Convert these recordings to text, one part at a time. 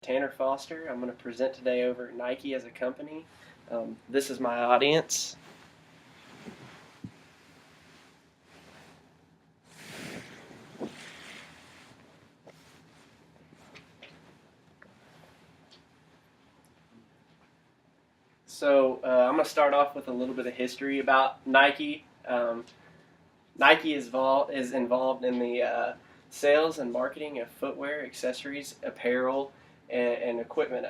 Tanner Foster. I'm going to present today over Nike as a company. This is my audience. So I'm going to start off with a little bit of history about Nike. Nike is involved in the sales and marketing of footwear, accessories, apparel, and equipment.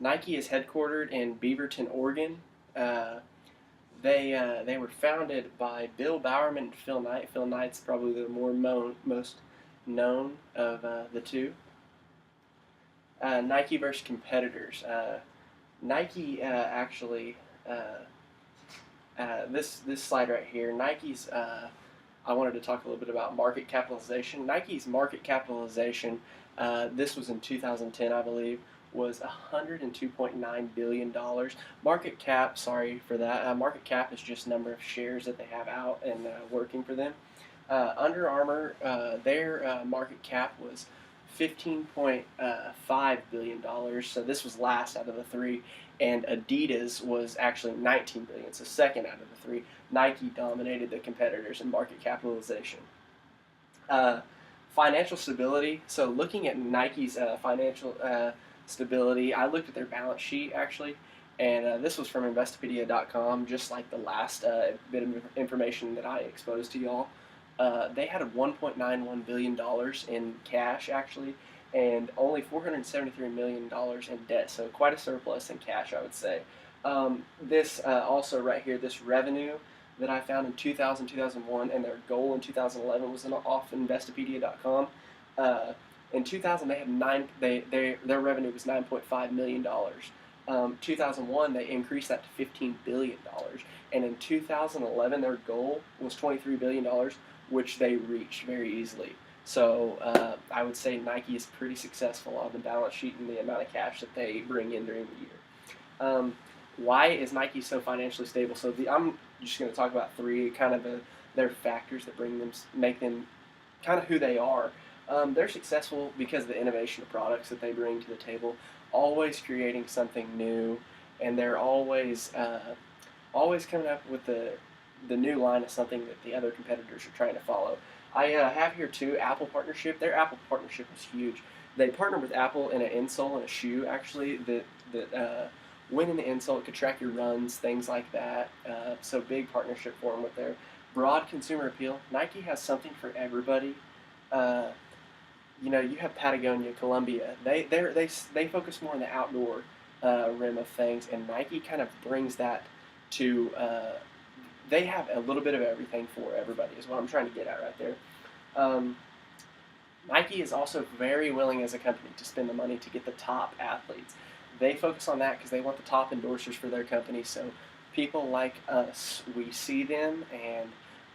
Nike is headquartered in Beaverton, Oregon. They were founded by Bill Bowerman and Phil Knight. Phil Knight's probably the most known of the two. Nike versus competitors. Nike actually this slide right here. Nike's. I wanted to talk a little bit about market capitalization. Nike's market capitalization. This was in 2010, I believe, was $102.9 billion. Market cap, sorry for that. Market cap is just number of shares that they have out and working for them. Under Armour, their market cap was $15.5 billion. So this was last out of the three. And Adidas was actually $19 billion, so second out of the three. Nike dominated the competitors in market capitalization. Financial stability. So looking at Nike's financial stability, I looked at their balance sheet actually, and this was from Investopedia.com, just like the last bit of information that I exposed to y'all. They had $1.91 billion in cash actually, and only $473 million in debt, so quite a surplus in cash, I would say. This also right here, this revenue that I found in 2000, 2001, and their goal in 2011 was off Investopedia.com. In 2000, they had their revenue was $9.5 million. 2001, they increased that to $15 billion. And in 2011, their goal was $23 billion, which they reached very easily. So I would say Nike is pretty successful on the balance sheet and the amount of cash that they bring in during the year. Why is Nike so financially stable? So I'm just going to talk about three kind of their factors that make them kind of who they are. They're successful because of the innovation of products that they bring to the table, always creating something new, and they're always coming up with the new line of something that the other competitors are trying to follow. I have here too Apple partnership. Their Apple partnership was huge. They partnered with Apple in an insole and a shoe actually that went in the insole. It could track your runs, things like that. So big partnership for them with their broad consumer appeal. Nike has something for everybody. You have Patagonia, Columbia. They focus more on the outdoor rim of things, and Nike kind of brings that to. They have a little bit of everything for everybody, is what I'm trying to get at right there. Nike is also very willing as a company to spend the money to get the top athletes. They focus on that because they want the top endorsers for their company. So people like us, we see them and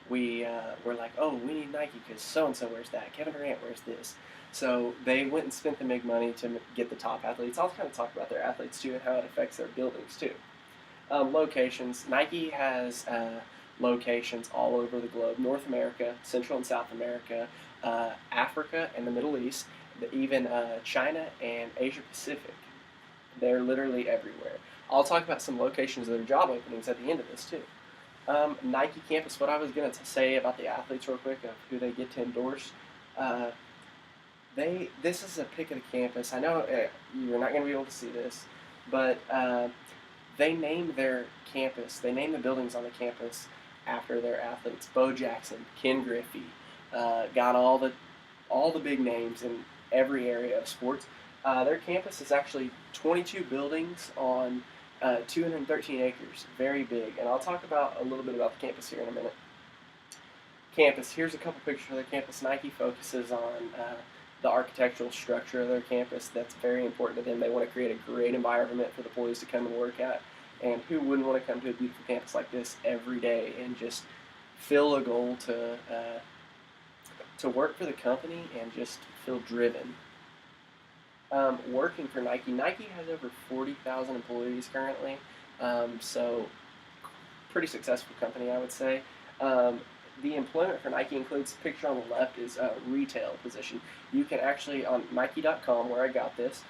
we're like, oh, we need Nike because so-and-so wears that. Kevin Durant wears this. So they went and spent the big money to get the top athletes. I'll kind of talk about their athletes too and how it affects their buildings too. Locations. Nike has locations all over the globe. North America, Central and South America, Africa and the Middle East, even China and Asia Pacific. They're literally everywhere. I'll talk about some locations of their job openings at the end of this too. Nike campus, what I was going to say about the athletes real quick of who they get to endorse. This is a pic of the campus. I know you're not going to be able to see this, but they name their campus, they name the buildings on the campus after their athletes. Bo Jackson, Ken Griffey, got all the big names in every area of sports. Their campus is actually 22 buildings on 213 acres, very big. And I'll talk a little bit about the campus here in a minute. Campus, here's a couple pictures of their campus. Nike focuses on the architectural structure of their campus. That's very important to them. They want to create a great environment for the employees to come and work at. And who wouldn't want to come to a beautiful campus like this every day and just feel a goal to work for the company and just feel driven. Working for Nike. Nike has over 40,000 employees currently, so pretty successful company, I would say. The employment for Nike includes, the picture on the left is a retail position. You can actually, on Nike.com, where I got this,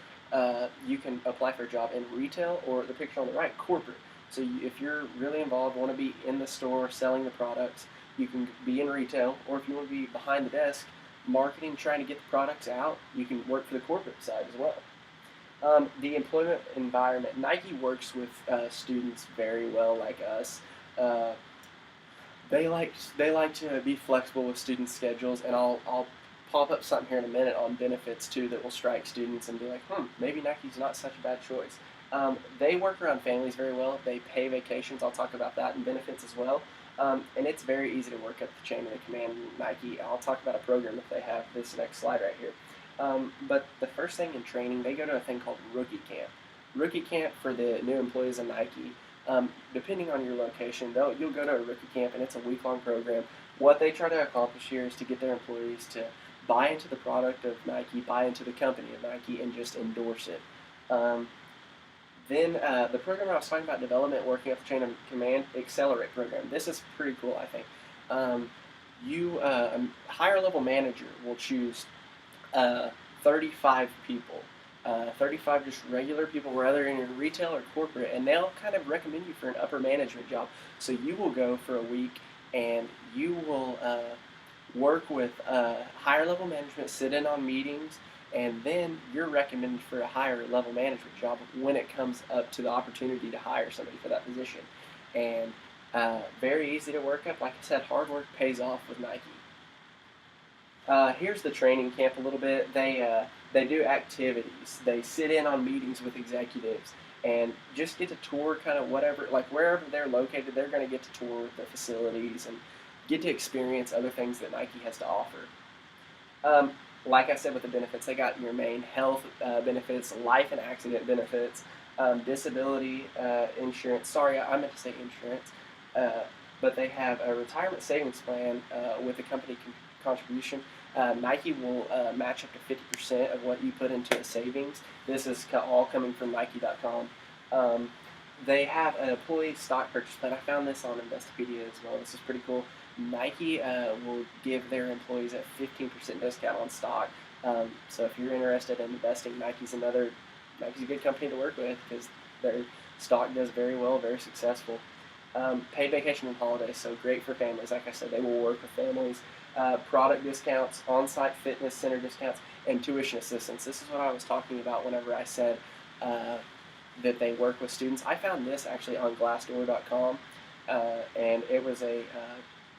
you can apply for a job in retail, or the picture on the right, corporate. So if you're really involved, want to be in the store selling the products, you can be in retail, or if you want to be behind the desk, marketing, trying to get the products out, you can work for the corporate side as well. The employment environment, Nike works with students very well, like us. Uh, they like to be flexible with student schedules, and I'll pop up something here in a minute on benefits too that will strike students and be like, maybe Nike's not such a bad choice. They work around families very well. They pay vacations. I'll talk about that and benefits as well. And it's very easy to work up the chain of the command in Nike. I'll talk about a program that they have this next slide right here. But the first thing in training, they go to a thing called Rookie Camp. Rookie Camp for the new employees of Nike. Depending on your location, you'll go to a rookie camp, and it's a week-long program. What they try to accomplish here is to get their employees to buy into the product of Nike, buy into the company of Nike, and just endorse it. Then the program I was talking about, development, working up the chain of command, Accelerate program. This is pretty cool, I think. A higher level manager will choose 35 people. 35 just regular people, whether in your retail or corporate, and they'll kind of recommend you for an upper management job. So you will go for a week, and you will work with higher level management, sit in on meetings, and then you're recommended for a higher level management job when it comes up to the opportunity to hire somebody for that position. And very easy to work up. Like I said, hard work pays off with Nike. Here's the training camp a little bit. They do activities. They sit in on meetings with executives and just get to tour kind of whatever, like wherever they're located, they're going to get to tour the facilities and get to experience other things that Nike has to offer. Like I said with the benefits, they got your main health benefits, life and accident benefits, disability insurance. Sorry, I meant to say insurance. But they have a retirement savings plan with a company contribution. Nike will match up to 50% of what you put into a savings. This is all coming from Nike.com. They have an employee stock purchase plan. I found this on Investopedia as well. This is pretty cool. Nike will give their employees a 15% discount on stock. So if you're interested in investing, Nike's a good company to work with because their stock does very well, very successful. Paid vacation and holidays, so great for families. Like I said, they will work with families. Product discounts, on-site fitness center discounts, and tuition assistance. This is what I was talking about whenever I said that they work with students. I found this actually on Glassdoor.com, and it was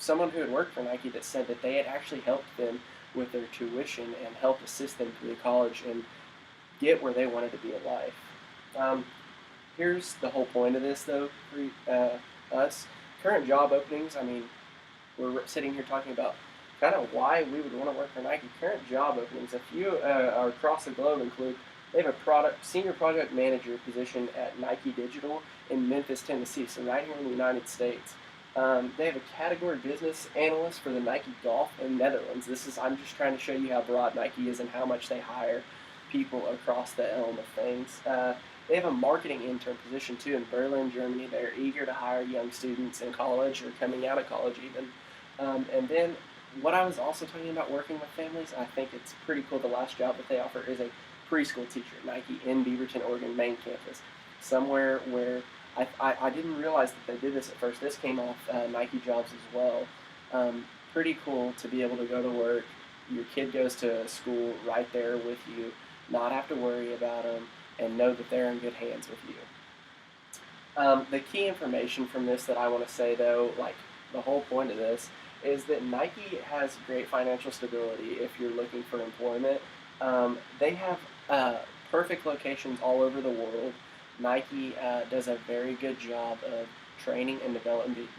someone who had worked for Nike that said that they had actually helped them with their tuition and helped assist them through college and get where they wanted to be in life. Here's the whole point of this, though, for us. Current job openings, I mean, we're sitting here talking about kind of why we would want to work for Nike. Current job openings, a few are across the globe include, they have a senior project manager position at Nike Digital in Memphis, Tennessee, so right here in the United States. They have a category business analyst for the Nike Golf in Netherlands. I'm just trying to show you how broad Nike is and how much they hire people across the elm of things. They have a marketing intern position too in Berlin, Germany. They're eager to hire young students in college or coming out of college even. And then what I was also talking about working with families, I think it's pretty cool. The last job that they offer is a preschool teacher at Nike in Beaverton, Oregon main campus. Somewhere where I didn't realize that they did this at first. This came off Nike jobs as well. Pretty cool to be able to go to work. Your kid goes to school right there with you, not have to worry about them, and know that they're in good hands with you. The key information from this that I want to say, though, like the whole point of this, is that Nike has great financial stability if you're looking for employment. They have perfect locations all over the world. Nike does a very good job of training and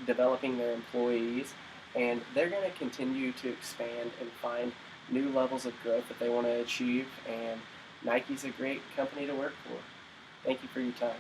developing their employees, and they're going to continue to expand and find new levels of growth that they want to achieve, and Nike's a great company to work for. Thank you for your time.